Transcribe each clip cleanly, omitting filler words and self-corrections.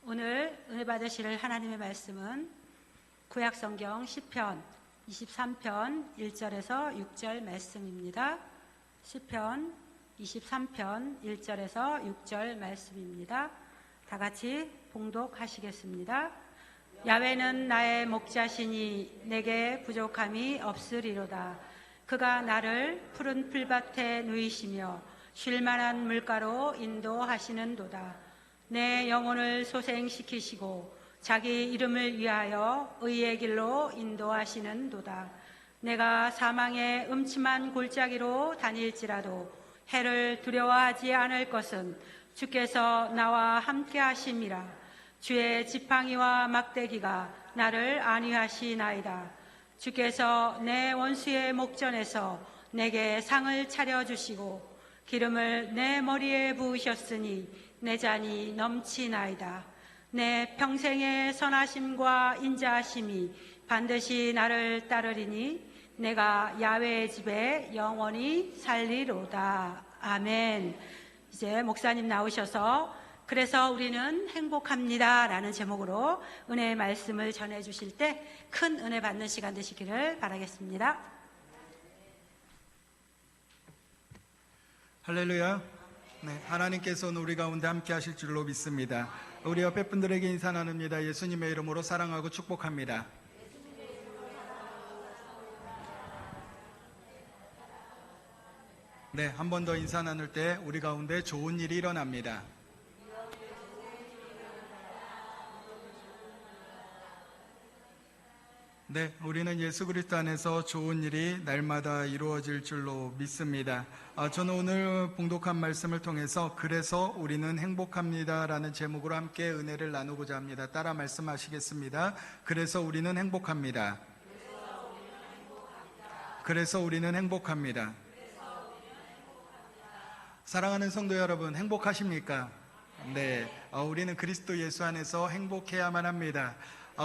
오늘 은혜 받으실 하나님의 말씀은 구약성경 시편 23편 1절에서 6절 말씀입니다. 시편 23편 1절에서 6절 말씀입니다. 다 같이 봉독하시겠습니다. 야훼는 나의 목자시니 내게 부족함이 없으리로다. 그가 나를 푸른 풀밭에 누이시며 쉴만한 물가로 인도하시는도다. 내 영혼을 소생시키시고 자기 이름을 위하여 의의 길로 인도하시는도다. 내가 사망의 음침한 골짜기로 다닐지라도 해를 두려워하지 않을 것은 주께서 나와 함께 하심이라. 주의 지팡이와 막대기가 나를 안위하시나이다. 주께서 내 원수의 목전에서 내게 상을 차려주시고 기름을 내 머리에 부으셨으니 내 잔이 넘치나이다. 내 평생의 선하심과 인자하심이 반드시 나를 따르리니 내가 야훼의 집에 영원히 살리로다. 아멘. 이제 목사님 나오셔서 그래서 우리는 행복합니다 라는 제목으로 은혜의 말씀을 전해주실 때 큰 은혜 받는 시간 되시기를 바라겠습니다. 할렐루야. 네, 하나님께서 우리 가운데 함께 하실 줄로 믿습니다. 우리 옆에 분들에게 인사 나눕니다. 예수님의 이름으로 사랑하고 축복합니다. 네, 한 번 더 인사 나눌 때 우리 가운데 좋은 일이 일어납니다. 네, 우리는 예수 그리스도 안에서 좋은 일이 날마다 이루어질 줄로 믿습니다. 저는 오늘 봉독한 말씀을 통해서 그래서 우리는 행복합니다 라는 제목으로 함께 은혜를 나누고자 합니다. 따라 말씀하시겠습니다. 그래서 우리는 행복합니다. 그래서 우리는 행복합니다. 사랑하는 성도 여러분, 행복하십니까? 네, 우리는 그리스도 예수 안에서 행복해야만 합니다.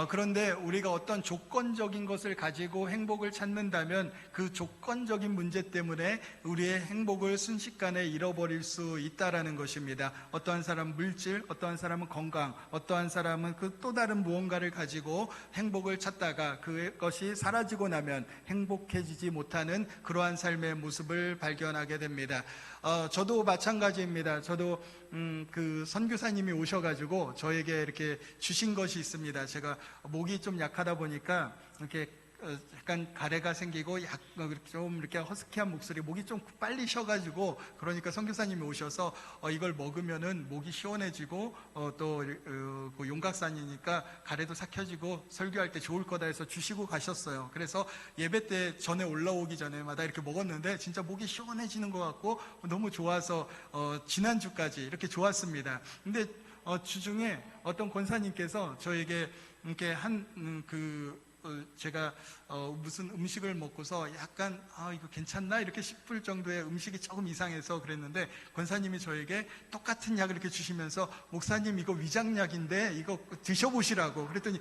그런데 우리가 어떤 조건적인 것을 가지고 행복을 찾는다면 그 조건적인 문제 때문에 우리의 행복을 순식간에 잃어버릴 수 있다라는 것입니다. 어떠한 사람은 물질, 어떠한 사람은 건강, 어떠한 사람은 그 또 다른 무언가를 가지고 행복을 찾다가 그것이 사라지고 나면 행복해지지 못하는 그러한 삶의 모습을 발견하게 됩니다. 저도 마찬가지입니다. 저도 그 선교사님이 오셔가지고 저에게 이렇게 주신 것이 있습니다. 제가 목이 좀 약하다 보니까 이렇게 약간 가래가 생기고 좀 이렇게 허스키한 목소리, 목이 좀 빨리 쉬어가지고 그러니까 선교사님이 오셔서 이걸 먹으면은 목이 시원해지고 또 용각산이니까 가래도 삭혀지고 설교할 때 좋을 거다 해서 주시고 가셨어요. 그래서 예배 때 전에 올라오기 전에마다 이렇게 먹었는데 진짜 목이 시원해지는 것 같고 너무 좋아서 지난주까지 이렇게 좋았습니다. 근데 주중에 어떤 권사님께서 저에게 이렇게 제가 무슨 음식을 먹고서 약간 이거 괜찮나 이렇게 싶을 정도의 음식이 조금 이상해서 그랬는데 권사님이 저에게 똑같은 약을 이렇게 주시면서 목사님 이거 위장약인데 이거 드셔보시라고 그랬더니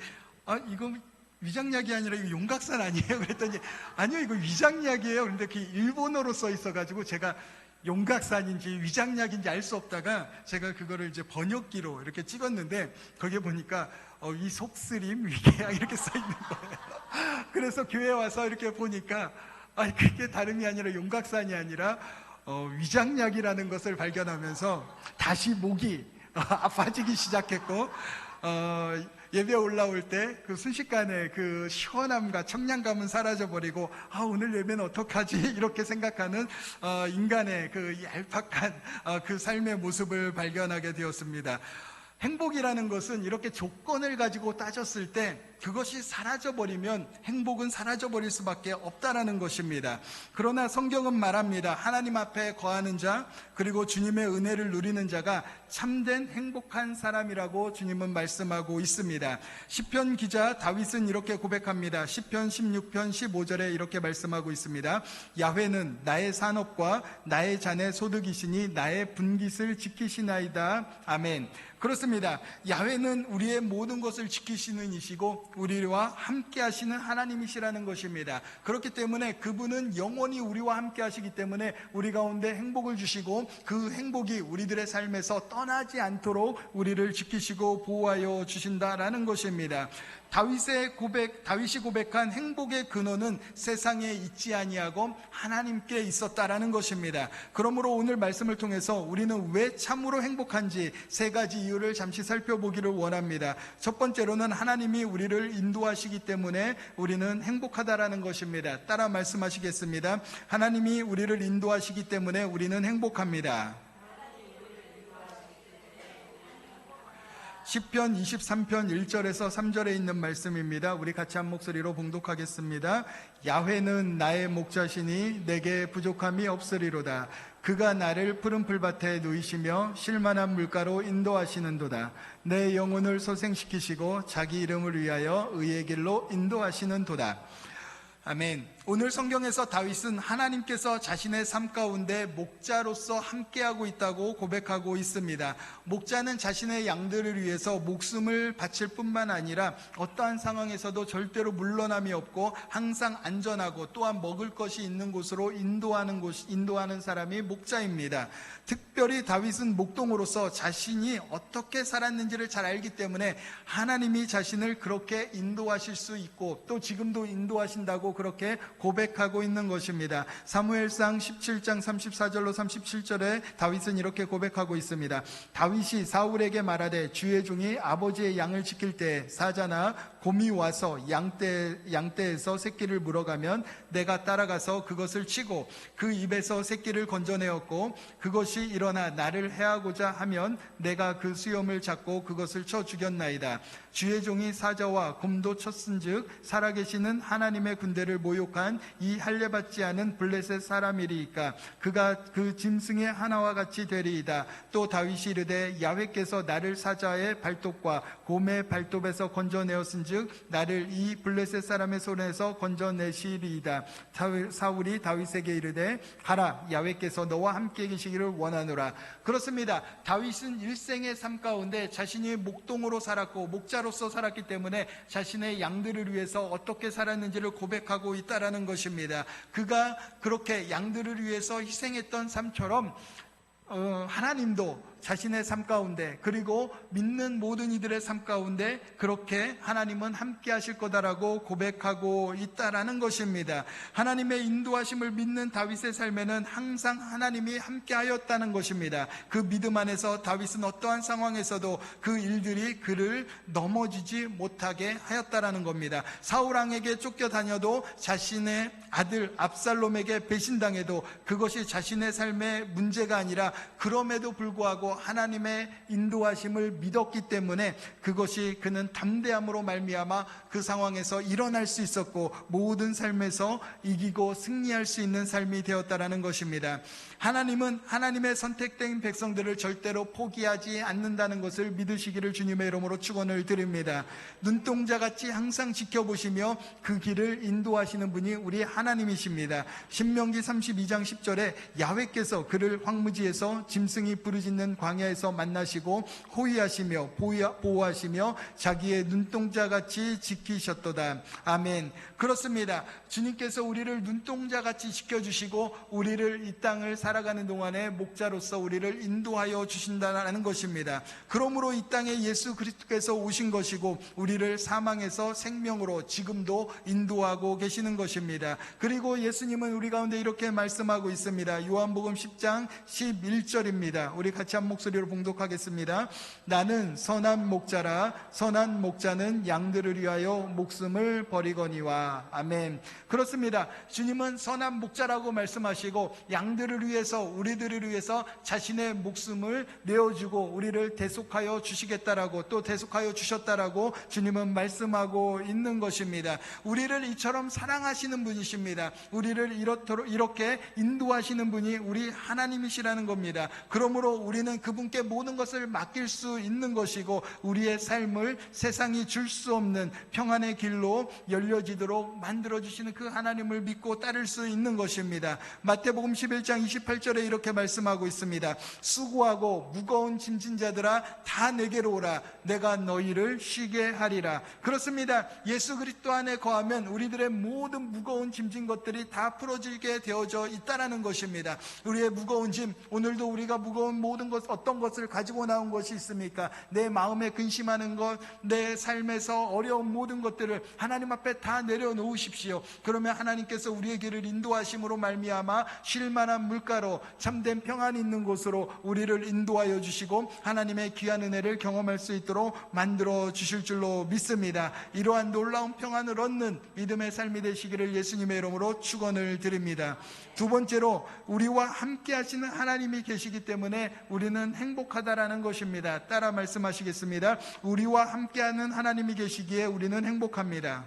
이거 위장약이 아니라 이거 용각산 아니에요? 그랬더니 아니요 이거 위장약이에요. 그런데 그게 일본어로 써 있어가지고 제가 용각산인지 위장약인지 알 수 없다가 제가 그거를 이제 번역기로 이렇게 찍었는데 거기에 보니까 위 속쓰림 위궤양 이렇게 써 있는 거예요. 그래서 교회 와서 이렇게 보니까 그게 다름이 아니라 용각산이 아니라 위장약이라는 것을 발견하면서 다시 목이 아파지기 시작했고 예배 올라올 때 그 순식간에 그 시원함과 청량감은 사라져버리고 오늘 예배는 어떡하지 이렇게 생각하는 인간의 그 얄팍한 그 삶의 모습을 발견하게 되었습니다. 행복이라는 것은 이렇게 조건을 가지고 따졌을 때 그것이 사라져버리면 행복은 사라져버릴 수밖에 없다라는 것입니다. 그러나 성경은 말합니다. 하나님 앞에 거하는 자 그리고 주님의 은혜를 누리는 자가 참된 행복한 사람이라고 주님은 말씀하고 있습니다. 시편 기자 다윗은 이렇게 고백합니다. 시편 16편 15절에 이렇게 말씀하고 있습니다. 야훼는 나의 산업과 나의 잔의 소득이시니 나의 분깃을 지키시나이다. 아멘. 그렇습니다. 야훼는 우리의 모든 것을 지키시는 이시고 우리와 함께 하시는 하나님이시라는 것입니다. 그렇기 때문에 그분은 영원히 우리와 함께 하시기 때문에 우리 가운데 행복을 주시고 그 행복이 우리들의 삶에서 떠나지 않도록 우리를 지키시고 보호하여 주신다라는 것입니다. 다윗이 고백한 행복의 근원은 세상에 있지 아니하고 하나님께 있었다라는 것입니다. 그러므로 오늘 말씀을 통해서 우리는 왜 참으로 행복한지 세 가지 이유를 잠시 살펴보기를 원합니다. 첫 번째로는 하나님이 우리를 인도하시기 때문에 우리는 행복하다라는 것입니다. 따라 말씀하시겠습니다. 하나님이 우리를 인도하시기 때문에 우리는 행복합니다. 시편 23편 1절에서 3절에 있는 말씀입니다. 우리 같이 한 목소리로 봉독하겠습니다. 야훼는 나의 목자시니 내게 부족함이 없으리로다. 그가 나를 푸른 풀밭에 누이시며 쉴만한 물가로 인도하시는도다. 내 영혼을 소생시키시고 자기 이름을 위하여 의의 길로 인도하시는도다. 아멘. 오늘 성경에서 다윗은 하나님께서 자신의 삶 가운데 목자로서 함께하고 있다고 고백하고 있습니다. 목자는 자신의 양들을 위해서 목숨을 바칠 뿐만 아니라 어떠한 상황에서도 절대로 물러남이 없고 항상 안전하고 또한 먹을 것이 있는 곳으로 인도하는 사람이 목자입니다. 특별히 다윗은 목동으로서 자신이 어떻게 살았는지를 잘 알기 때문에 하나님이 자신을 그렇게 인도하실 수 있고 또 지금도 인도하신다고 그렇게 고백하고 있는 것입니다. 사무엘상 17장 34절로 37절에 다윗은 이렇게 고백하고 있습니다. 다윗이 사울에게 말하되 주의 종이 아버지의 양을 지킬 때 사자나 곰이 와서 양떼에서 새끼를 물어가면 내가 따라가서 그것을 치고 그 입에서 새끼를 건져내었고 그것이 일어나 나를 해하고자 하면 내가 그 수염을 잡고 그것을 쳐 죽였나이다. 주의 종이 사자와 곰도 쳤은즉 살아계시는 하나님의 군대를 모욕한 이 할례받지 않은 블레셋 사람이리이까 그가 그 짐승의 하나와 같이 되리이다. 또 다윗이 이르되 야훼께서 나를 사자의 발톱과 곰의 발톱에서 건져내었은즉 나를 이 블레셋 사람의 손에서 건져내시리이다. 사울이 다윗에게 이르되 가라, 야훼께서 너와 함께 계시기를 원하노라. 그렇습니다. 다윗은 일생의 삶 가운데 자신이 목동으로 살았고 목자로서 살았기 때문에 자신의 양들을 위해서 어떻게 살았는지를 고백하고 있다라는 것입니다. 그가 그렇게 양들을 위해서 희생했던 삶처럼 하나님도 자신의 삶 가운데 그리고 믿는 모든 이들의 삶 가운데 그렇게 하나님은 함께 하실 거다라고 고백하고 있다라는 것입니다. 하나님의 인도하심을 믿는 다윗의 삶에는 항상 하나님이 함께 하였다는 것입니다. 그 믿음 안에서 다윗은 어떠한 상황에서도 그 일들이 그를 넘어지지 못하게 하였다라는 겁니다. 사울왕에게 쫓겨다녀도 자신의 아들 압살롬에게 배신당해도 그것이 자신의 삶의 문제가 아니라 그럼에도 불구하고 하나님의 인도하심을 믿었기 때문에 그것이 그는 담대함으로 말미암아 그 상황에서 일어날 수 있었고 모든 삶에서 이기고 승리할 수 있는 삶이 되었다라는 것입니다. 하나님은 하나님의 선택된 백성들을 절대로 포기하지 않는다는 것을 믿으시기를 주님의 이름으로 축원을 드립니다. 눈동자같이 항상 지켜보시며 그 길을 인도하시는 분이 우리 하나님이십니다. 신명기 32장 10절에 야훼께서 그를 황무지에서 짐승이 부르짖는 광야에서 만나시고 호위하시며 보호하시며 자기의 눈동자같이 지키셨도다. 아멘. 그렇습니다. 주님께서 우리를 눈동자같이 지켜주시고 우리를 이 땅을 살아가는 동안에 목자로서 우리를 인도하여 주신다는 것입니다. 그러므로 이 땅에 예수 그리스도께서 오신 것이고 우리를 사망에서 생명으로 지금도 인도하고 계시는 것입니다. 그리고 예수님은 우리 가운데 이렇게 말씀하고 있습니다. 요한복음 10장 11절입니다. 우리 같이 한 목소리로 봉독하겠습니다. 나는 선한 목자라 선한 목자는 양들을 위하여 목숨을 버리거니와. 아멘. 그렇습니다. 주님은 선한 목자라고 말씀하시고 양들을 위해서 우리들을 위해서 자신의 목숨을 내어주고 우리를 대속하여 주시겠다라고 또 대속하여 주셨다라고 주님은 말씀하고 있는 것입니다. 우리를 이처럼 사랑하시는 분이십니다. 우리를 이렇게 인도하시는 분이 우리 하나님이시라는 겁니다. 겁니다. 그러므로 우리는 그분께 모든 것을 맡길 수 있는 것이고 우리의 삶을 세상이 줄 수 없는 평안의 길로 열려지도록 만들어주시는 그 하나님을 믿고 따를 수 있는 것입니다. 마태복음 11장 28절에 이렇게 말씀하고 있습니다. 수고하고 무거운 짐진 자들아 다 내게로 오라. 내가 너희를 쉬게 하리라. 그렇습니다. 예수 그리스도 안에 거하면 우리들의 모든 무거운 짐진 것들이 다 풀어지게 되어져 있다라는 것입니다. 우리의 무거운 짐, 오늘도 우리가 무거운 모든 것, 어떤 것을 가지고 나온 것이 있습니까? 내 마음에 근심하는 것, 내 삶에서 어려운 모든 것들을 하나님 앞에 다 내려놓으십시오. 그러면 하나님께서 우리의 길을 인도하심으로 말미암아 쉴만한 물가로 참된 평안이 있는 곳으로 우리를 인도하여 주시고 하나님의 귀한 은혜를 경험할 수 있도록 만들어 주실 줄로 믿습니다. 이러한 놀라운 평안을 얻는 믿음의 삶이 되시기를 예수님의 이름으로 축원을 드립니다. 두 번째로 우리와 함께 하시는 하나님이 계시기 때문에 우리는 행복하다라는 것입니다. 따라 말씀하시겠습니다. 우리와 함께하는 하나님이 계시기에 우리는 행복합니다.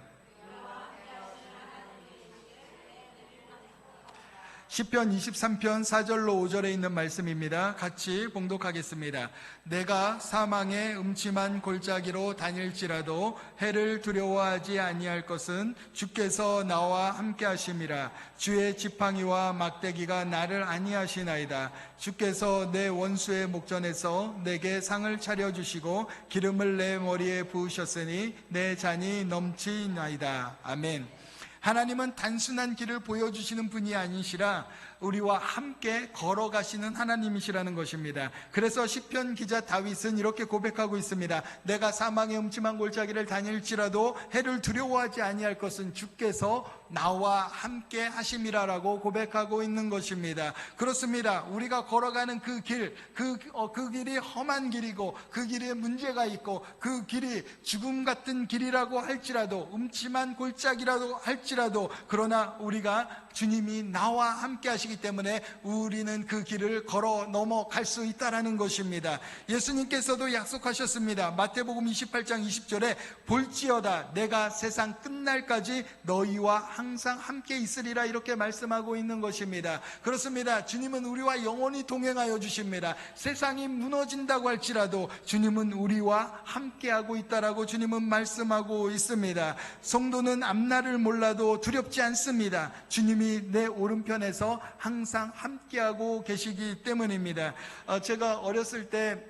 시편 23편 4절로 5절에 있는 말씀입니다. 같이 봉독하겠습니다. 내가 사망의 음침한 골짜기로 다닐지라도 해를 두려워하지 아니할 것은 주께서 나와 함께 하심이라. 주의 지팡이와 막대기가 나를 안위하시나이다. 주께서 내 원수의 목전에서 내게 상을 차려주시고 기름을 내 머리에 부으셨으니 내 잔이 넘치나이다. 아멘. 하나님은 단순한 길을 보여주시는 분이 아니시라 우리와 함께 걸어가시는 하나님이시라는 것입니다. 그래서 시편 기자 다윗은 이렇게 고백하고 있습니다. 내가 사망의 음침한 골짜기를 다닐지라도 해를 두려워하지 아니할 것은 주께서 나와 함께 하심이라라고 고백하고 있는 것입니다. 그렇습니다. 우리가 걸어가는 그 길, 그 길이 험한 길이고 그 길에 문제가 있고 그 길이 죽음 같은 길이라고 할지라도 음침한 골짜기라도 할지라도 그러나 우리가 주님이 나와 함께 하시기 때문에 우리는 그 길을 걸어 넘어갈 수 있다라는 것입니다. 예수님께서도 약속하셨습니다. 마태복음 28장 20절에 볼지어다 내가 세상 끝날까지 너희와 항상 함께 있으리라 이렇게 말씀하고 있는 것입니다. 그렇습니다. 주님은 우리와 영원히 동행하여 주십니다. 세상이 무너진다고 할지라도 주님은 우리와 함께하고 있다라고 주님은 말씀하고 있습니다. 성도는 앞날을 몰라도 두렵지 않습니다. 주님이 내 오른편에서 항상 함께하고 계시기 때문입니다. 제가 어렸을 때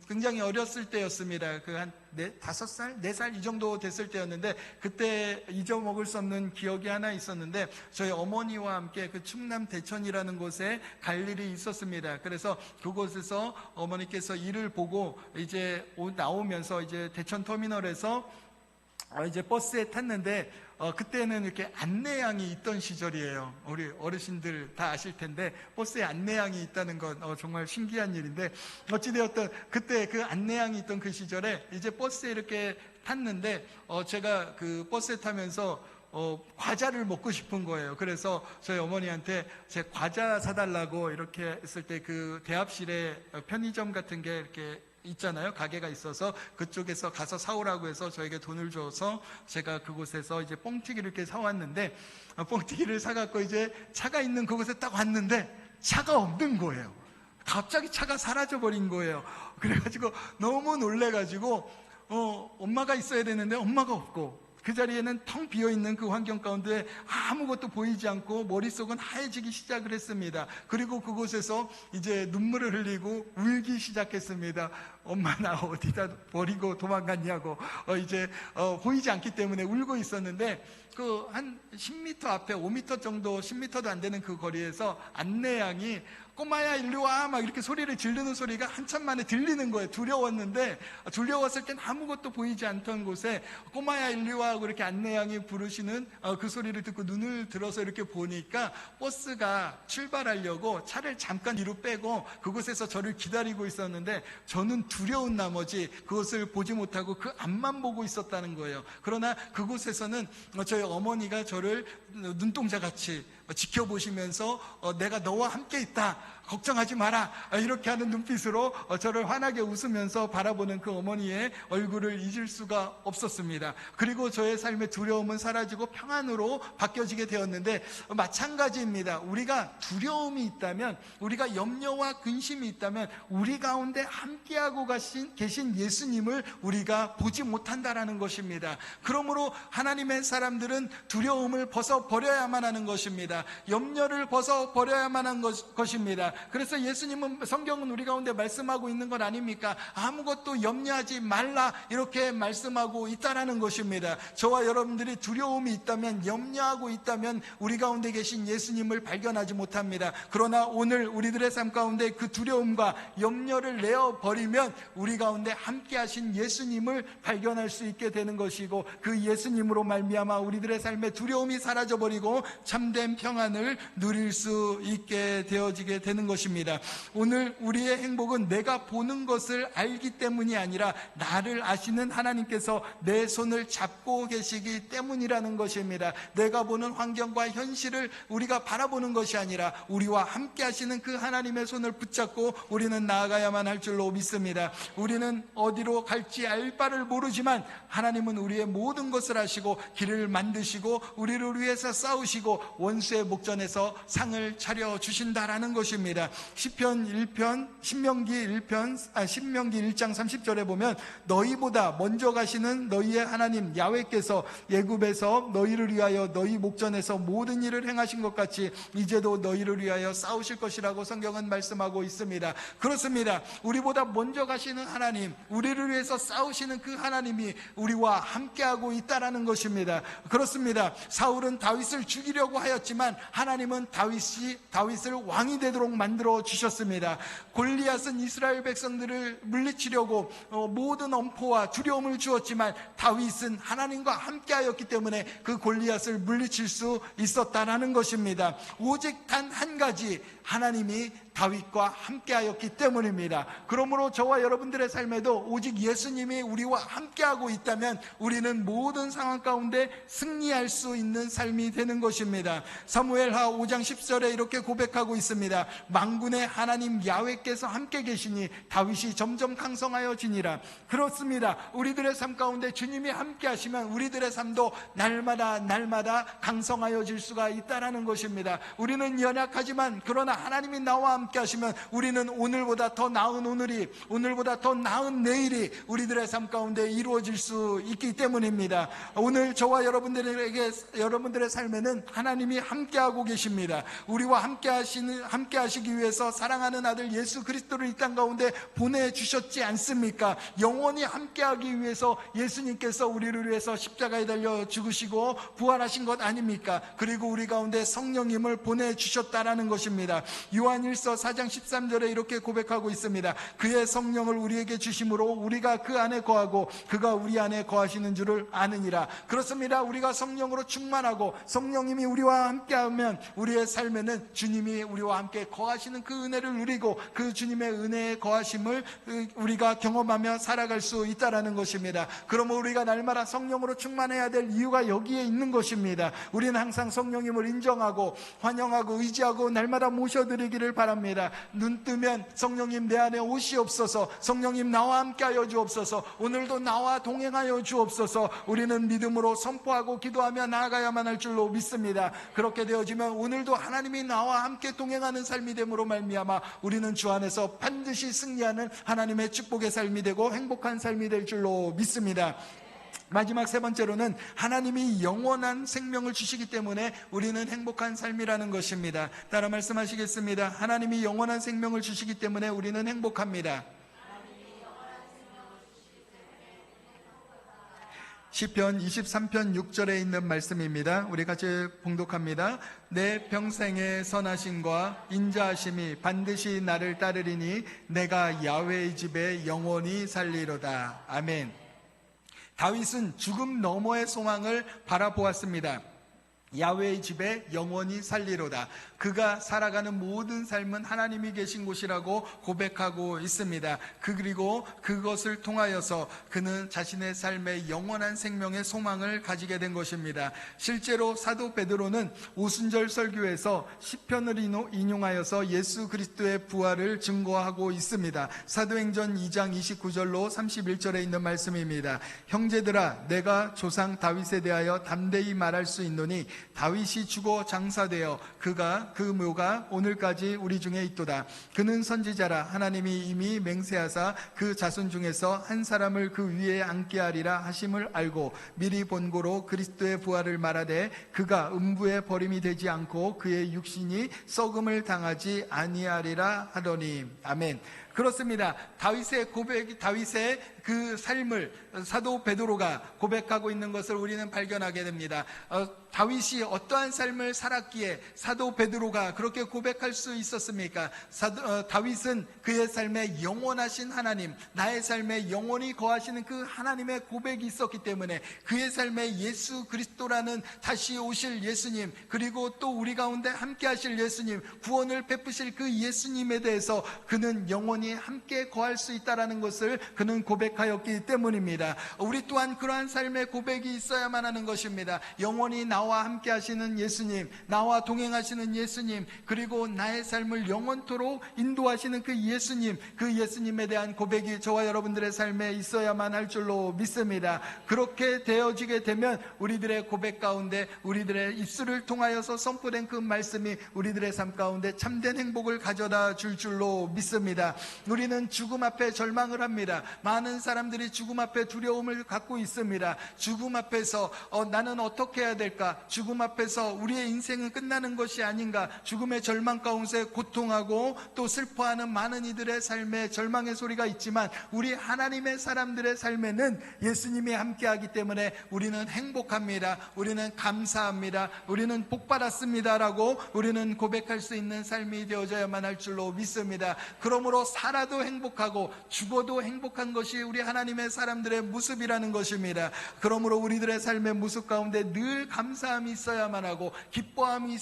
굉장히 어렸을 때였습니다. 그 한 5살, 4살 이 정도 됐을 때였는데 그때 잊어먹을 수 없는 기억이 하나 있었는데 저희 어머니와 함께 그 충남 대천이라는 곳에 갈 일이 있었습니다. 그래서 그곳에서 어머니께서 일을 보고 이제 나오면서 이제 대천 터미널에서 이제 버스에 탔는데 그때는 이렇게 안내양이 있던 시절이에요. 우리 어르신들 다 아실 텐데 버스에 안내양이 있다는 건 정말 신기한 일인데 어찌되었든 그때 그 안내양이 있던 그 시절에 이제 버스에 이렇게 탔는데 제가 그 버스에 타면서 과자를 먹고 싶은 거예요. 그래서 저희 어머니한테 제 과자 사달라고 이렇게 했을 때 그 대합실에 편의점 같은 게 이렇게 있잖아요. 가게가 있어서 그쪽에서 가서 사오라고 해서 저에게 돈을 줘서 제가 그곳에서 이제 뻥튀기를 이렇게 사왔는데 뻥튀기를 사갖고 이제 차가 있는 그곳에 딱 왔는데 차가 없는 거예요. 갑자기 차가 사라져버린 거예요. 그래가지고 너무 놀래가지고 엄마가 있어야 되는데 엄마가 없고 그 자리에는 텅 비어있는 그 환경 가운데 아무것도 보이지 않고 머릿속은 하얘지기 시작을 했습니다. 그리고 그곳에서 이제 눈물을 흘리고 울기 시작했습니다. 엄마 나 어디다 버리고 도망갔냐고 이제 보이지 않기 때문에 울고 있었는데 그 한 10m 앞에 5m 정도 10m도 안 되는 그 거리에서 안내양이 꼬마야 일로 와 막 이렇게 소리를 지르는 소리가 한참 만에 들리는 거예요. 두려웠는데 두려웠을 땐 아무것도 보이지 않던 곳에 꼬마야 일로 와 하고 이렇게 안내양이 부르시는 그 소리를 듣고 눈을 들어서 이렇게 보니까 버스가 출발하려고 차를 잠깐 뒤로 빼고 그곳에서 저를 기다리고 있었는데 저는 두려운 나머지 그것을 보지 못하고 그 앞만 보고 있었다는 거예요. 그러나 그곳에서는 저희 어머니가 저를 눈동자같이 지켜보시면서 내가 너와 함께 있다 걱정하지 마라, 이렇게 하는 눈빛으로 저를 환하게 웃으면서 바라보는 그 어머니의 얼굴을 잊을 수가 없었습니다. 그리고 저의 삶의 두려움은 사라지고 평안으로 바뀌어지게 되었는데, 마찬가지입니다. 우리가 두려움이 있다면, 우리가 염려와 근심이 있다면 우리 가운데 함께하고 계신 예수님을 우리가 보지 못한다라는 것입니다. 그러므로 하나님의 사람들은 두려움을 벗어버려야만 하는 것입니다. 염려를 벗어버려야만 하는 것입니다. 그래서 예수님은, 성경은 우리 가운데 말씀하고 있는 것 아닙니까? 아무것도 염려하지 말라, 이렇게 말씀하고 있다라는 것입니다. 저와 여러분들이 두려움이 있다면, 염려하고 있다면 우리 가운데 계신 예수님을 발견하지 못합니다. 그러나 오늘 우리들의 삶 가운데 그 두려움과 염려를 내어버리면 우리 가운데 함께 하신 예수님을 발견할 수 있게 되는 것이고, 그 예수님으로 말미암아 우리들의 삶의 두려움이 사라져버리고 참된 평안을 누릴 수 있게 되어지게 되는 것입니다. 오늘 우리의 행복은 내가 보는 것을 알기 때문이 아니라 나를 아시는 하나님께서 내 손을 잡고 계시기 때문이라는 것입니다. 내가 보는 환경과 현실을 우리가 바라보는 것이 아니라 우리와 함께 하시는 그 하나님의 손을 붙잡고 우리는 나아가야만 할 줄로 믿습니다. 우리는 어디로 갈지 알 바를 모르지만 하나님은 우리의 모든 것을 아시고 길을 만드시고 우리를 위해서 싸우시고 원수의 목전에서 상을 차려주신다라는 것입니다. 신명기 1장 30절에 보면, 너희보다 먼저 가시는 너희의 하나님 야훼께서 애굽에서 너희를 위하여 너희 목전에서 모든 일을 행하신 것 같이 이제도 너희를 위하여 싸우실 것이라고 성경은 말씀하고 있습니다. 그렇습니다. 우리보다 먼저 가시는 하나님, 우리를 위해서 싸우시는 그 하나님이 우리와 함께하고 있다라는 것입니다. 그렇습니다. 사울은 다윗을 죽이려고 하였지만 하나님은 다윗을 왕이 되도록 만들어 주셨습니다. 골리앗은 이스라엘 백성들을 물리치려고 모든 엄포와 두려움을 주었지만 다윗은 하나님과 함께하였기 때문에 그 골리앗을 물리칠 수 있었다라는 것입니다. 오직 단 한 가지, 하나님이 다윗과 함께하였기 때문입니다. 그러므로 저와 여러분들의 삶에도 오직 예수님이 우리와 함께하고 있다면 우리는 모든 상황 가운데 승리할 수 있는 삶이 되는 것입니다. 사무엘하 5장 10절에 이렇게 고백하고 있습니다. 만군의 하나님 야훼께서 함께 계시니 다윗이 점점 강성하여지니라. 그렇습니다. 우리들의 삶 가운데 주님이 함께 하시면 우리들의 삶도 날마다 강성하여질 수가 있다는 것입니다. 우리는 연약하지만 그러나 하나님이 나와 함께 하시면 우리는 오늘보다 더 나은 오늘이, 오늘보다 더 나은 내일이 우리들의 삶 가운데 이루어질 수 있기 때문입니다. 오늘 저와 여러분들의 삶에는 하나님이 함께하고 계십니다. 우리와 함께 하시기 위해서 사랑하는 아들 예수 그리스도를 이 땅 가운데 보내주셨지 않습니까? 영원히 함께하기 위해서 예수님께서 우리를 위해서 십자가에 달려 죽으시고 부활하신 것 아닙니까? 그리고 우리 가운데 성령님을 보내주셨다라는 것입니다. 요한일서 4장 13절에 이렇게 고백하고 있습니다. 그의 성령을 우리에게 주심으로 우리가 그 안에 거하고 그가 우리 안에 거하시는 줄을 아느니라. 그렇습니다. 우리가 성령으로 충만하고 성령님이 우리와 함께하면 우리의 삶에는 주님이 우리와 함께 거하시는 그 은혜를 누리고 그 주님의 은혜의 거하심을 우리가 경험하며 살아갈 수 있다는 것입니다. 그러면 우리가 날마다 성령으로 충만해야 될 이유가 여기에 있는 것입니다. 우리는 항상 성령님을 인정하고 환영하고 의지하고 날마다 모셔드리기를 바랍니다. 눈 뜨면 성령님 내 안에 오시옵소서, 성령님 나와 함께하여 주옵소서, 오늘도 나와 동행하여 주옵소서. 우리는 믿음으로 선포하고 기도하며 나아가야만 할 줄로 믿습니다. 그렇게 되어지면 오늘도 하나님이 나와 함께 동행하는 삶이 됨으로 말미암아 우리는 주 안에서 반드시 승리하는 하나님의 축복의 삶이 되고 행복한 삶이 될 줄로 믿습니다. 마지막 세 번째로는 하나님이 영원한 생명을 주시기 때문에 우리는 행복한 삶이라는 것입니다. 따라 말씀하시겠습니다. 하나님이 영원한 생명을 주시기 때문에 우리는 행복합니다. 시편 23편 6절에 있는 말씀입니다. 우리 같이 봉독합니다. 내 평생의 선하심과 인자하심이 반드시 나를 따르리니 내가 야훼의 집에 영원히 살리로다. 아멘. 다윗은 죽음 너머의 소망을 바라보았습니다. 야훼의 집에 영원히 살리로다. 그가 살아가는 모든 삶은 하나님이 계신 곳이라고 고백하고 있습니다. 그리고 그것을 통하여서 그는 자신의 삶에 영원한 생명의 소망을 가지게 된 것입니다. 실제로 사도 베드로는 오순절 설교에서 시편을 인용하여서 예수 그리스도의 부활을 증거하고 있습니다. 사도행전 2장 29절로 31절에 있는 말씀입니다. 형제들아, 내가 조상 다윗에 대하여 담대히 말할 수 있노니 다윗이 죽어 장사되어 그 묘가 오늘까지 우리 중에 있도다. 그는 선지자라. 하나님이 이미 맹세하사 그 자손 중에서 한 사람을 그 위에 앉게 하리라 하심을 알고 미리 본고로 그리스도의 부활을 말하되 그가 음부에 버림이 되지 않고 그의 육신이 썩음을 당하지 아니하리라 하더니. 아멘. 그렇습니다. 다윗의 그 삶을 사도 베드로가 고백하고 있는 것을 우리는 발견하게 됩니다. 다윗이 어떠한 삶을 살았기에 사도 베드로가 그렇게 고백할 수 있었습니까? 다윗은 그의 삶에 영원하신 하나님, 나의 삶에 영원히 거하시는 그 하나님의 고백이 있었기 때문에 그의 삶에 예수 그리스도라는 다시 오실 예수님, 그리고 또 우리 가운데 함께 하실 예수님, 구원을 베푸실 그 예수님에 대해서 그는 영원히 함께 거할 수 있다는 것을 그는 고백하였기 때문입니다. 우리 또한 그러한 삶의 고백이 있어야만 하는 것입니다. 영원히 나와 함께 하시는 예수님, 나와 동행하시는 예수님, 그리고 나의 삶을 영원토록 인도하시는 그 예수님에 대한 고백이 저와 여러분들의 삶에 있어야만 할 줄로 믿습니다. 그렇게 되어지게 되면 우리들의 고백 가운데, 우리들의 입술을 통하여서 선포된 그 말씀이 우리들의 삶 가운데 참된 행복을 가져다 줄 줄로 믿습니다. 우리는 죽음 앞에 절망을 합니다. 많은 사람들이 죽음 앞에 두려움을 갖고 있습니다. 죽음 앞에서 나는 어떻게 해야 될까? 죽음 앞에서 우리의 인생은 끝나는 것이 아닌가? 죽음의 절망 가운데 고통하고 또 슬퍼하는 많은 이들의 삶에 절망의 소리가 있지만 우리 하나님의 사람들의 삶에는 예수님이 함께하기 때문에 우리는 행복합니다. 우리는 감사합니다. 우리는 복받았습니다라고 우리는 고백할 수 있는 삶이 되어져야만 할 줄로 믿습니다. 그러므로 살아도 행복하고 죽어도 행복한 것이 우리 하나님의 사람들의 모습이라는 것입니다. 그러므로 우리들의 삶의 모습 가운데 늘 감사함이 있어야만 하고 기뻐함이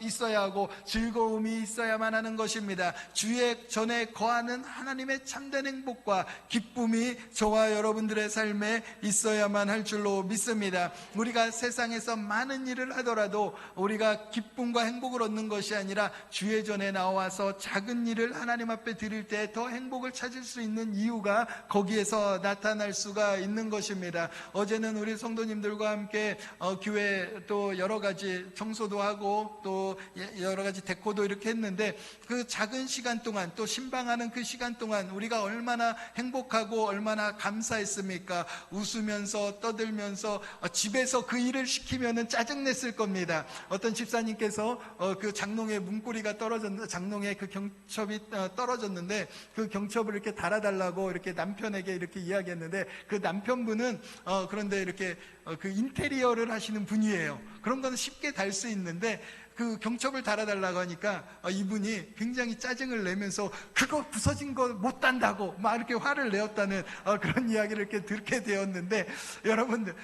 있어야 하고 즐거움이 있어야만 하는 것입니다. 주의 전에 거하는 하나님의 참된 행복과 기쁨이 저와 여러분들의 삶에 있어야만 할 줄로 믿습니다. 우리가 세상에서 많은 일을 하더라도 우리가 기쁨과 행복을 얻는 것이 아니라 주의 전에 나와서 작은 일을 하나님 앞에 드릴 때 더 행복을 찾을 수 있는 이유가 거기에서 나타날 수가 있는 것입니다. 어제는 우리 성도님들과 함께 교회 또 여러 가지 청소도 하고 또 여러 가지 데코도 이렇게 했는데 그 작은 시간 동안 또 신방하는 그 시간 동안 우리가 얼마나 행복하고 얼마나 감사했습니까? 웃으면서 떠들면서 집에서 그 일을 시키면은 짜증냈을 겁니다. 어떤 집사님께서 그 장롱에 문고리가 떨어졌는데 장롱에 그 경첩이 떨어졌는데 그 경첩을 이렇게 달아달라고 이렇게 남편에게 이렇게 이야기했는데 그 남편분은 그런데 이렇게 그 인테리어를 하시는 분이에요. 그런 거는 쉽게 달 수 있는데 그 경첩을 달아달라고 하니까 이분이 굉장히 짜증을 내면서 그거 부서진 거 못 단다고 막 이렇게 화를 내었다는 그런 이야기를 이렇게 듣게 되었는데 여러분들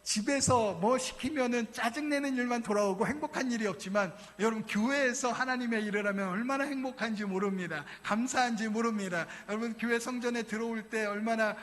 집에서 뭐 시키면은 짜증내는 일만 돌아오고 행복한 일이 없지만 여러분 교회에서 하나님의 일을 하면 얼마나 행복한지 모릅니다. 감사한지 모릅니다. 여러분 교회 성전에 들어올 때 얼마나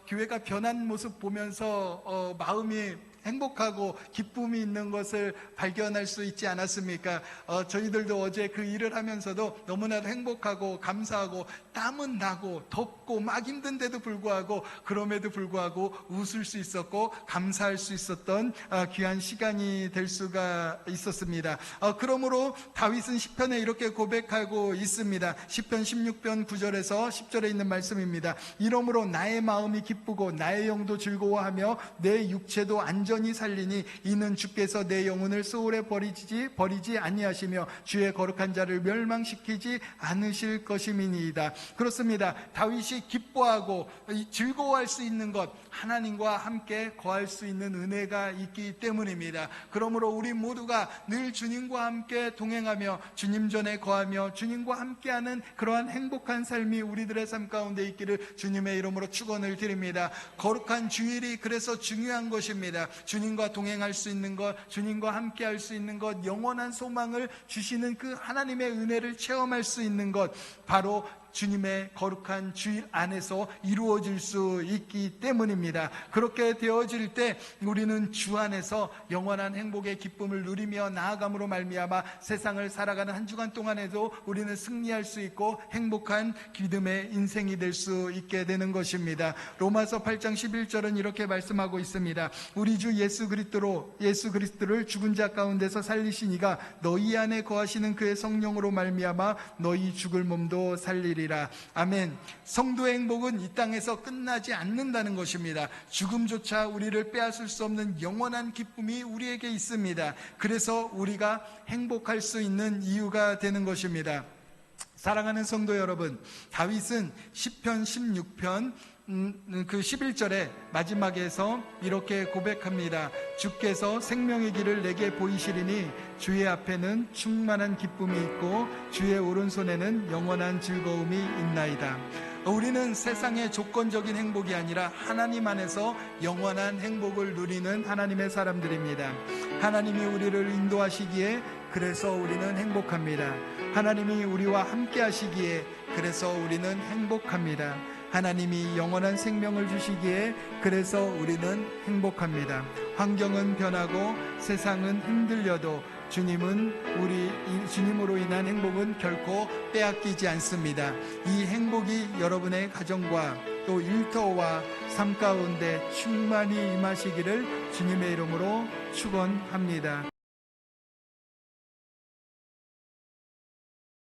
교회가 변한 모습 보면서 마음이 행복하고 기쁨이 있는 것을 발견할 수 있지 않았습니까? 저희들도 어제 그 일을 하면서도 너무나도 행복하고 감사하고 땀은 나고 덥고 막 힘든데도 불구하고 그럼에도 불구하고 웃을 수 있었고 감사할 수 있었던 귀한 시간이 될 수가 있었습니다. 그러므로 다윗은 시편에 이렇게 고백하고 있습니다. 시편 16편 9절에서 10절에 있는 말씀입니다. 이러므로 나의 마음이 기쁘고 나의 영도 즐거워하며 내 육체도 안전히 살리니 이는 주께서 내 영혼을 소홀에 버리지 아니하시며 주의 거룩한 자를 멸망시키지 않으실 것임이니이다. 그렇습니다. 다윗이 기뻐하고 즐거워할 수 있는 것, 하나님과 함께 거할 수 있는 은혜가 있기 때문입니다. 그러므로 우리 모두가 늘 주님과 함께 동행하며 주님 전에 거하며 주님과 함께하는 그러한 행복한 삶이 우리들의 삶 가운데 있기를 주님의 이름으로 축원을 드립니다. 거룩한 주일이 그래서 중요한 것입니다. 주님과 동행할 수 있는 것, 주님과 함께 할 수 있는 것, 영원한 소망을 주시는 그 하나님의 은혜를 체험할 수 있는 것, 바로 주님의 거룩한 주일 안에서 이루어질 수 있기 때문입니다. 그렇게 되어질 때 우리는 주 안에서 영원한 행복의 기쁨을 누리며 나아감으로 말미암아 세상을 살아가는 한 주간 동안에도 우리는 승리할 수 있고 행복한 믿음의 인생이 될 수 있게 되는 것입니다. 로마서 8장 11절은 이렇게 말씀하고 있습니다. 우리 주 예수 그리스도를 죽은 자 가운데서 살리신 이가 너희 안에 거하시는 그의 성령으로 말미암아 너희 죽을 몸도 살리리. 아멘. 성도의 행복은 이 땅에서 끝나지 않는다는 것입니다. 죽음조차 우리를 빼앗을 수 없는 영원한 기쁨이 우리에게 있습니다. 그래서 우리가 행복할 수 있는 이유가 되는 것입니다. 사랑하는 성도 여러분, 다윗은 시편 16편 그 11절에 마지막에서 이렇게 고백합니다. 주께서 생명의 길을 내게 보이시리니 주의 앞에는 충만한 기쁨이 있고 주의 오른손에는 영원한 즐거움이 있나이다. 우리는 세상의 조건적인 행복이 아니라 하나님 안에서 영원한 행복을 누리는 하나님의 사람들입니다. 하나님이 우리를 인도하시기에 그래서 우리는 행복합니다. 하나님이 우리와 함께 하시기에 그래서 우리는 행복합니다. 하나님이 영원한 생명을 주시기에 그래서 우리는 행복합니다. 환경은 변하고 세상은 흔들려도 주님으로 인한 행복은 결코 빼앗기지 않습니다. 이 행복이 여러분의 가정과 또 일터와 삶 가운데 충만히 임하시기를 주님의 이름으로 축원합니다.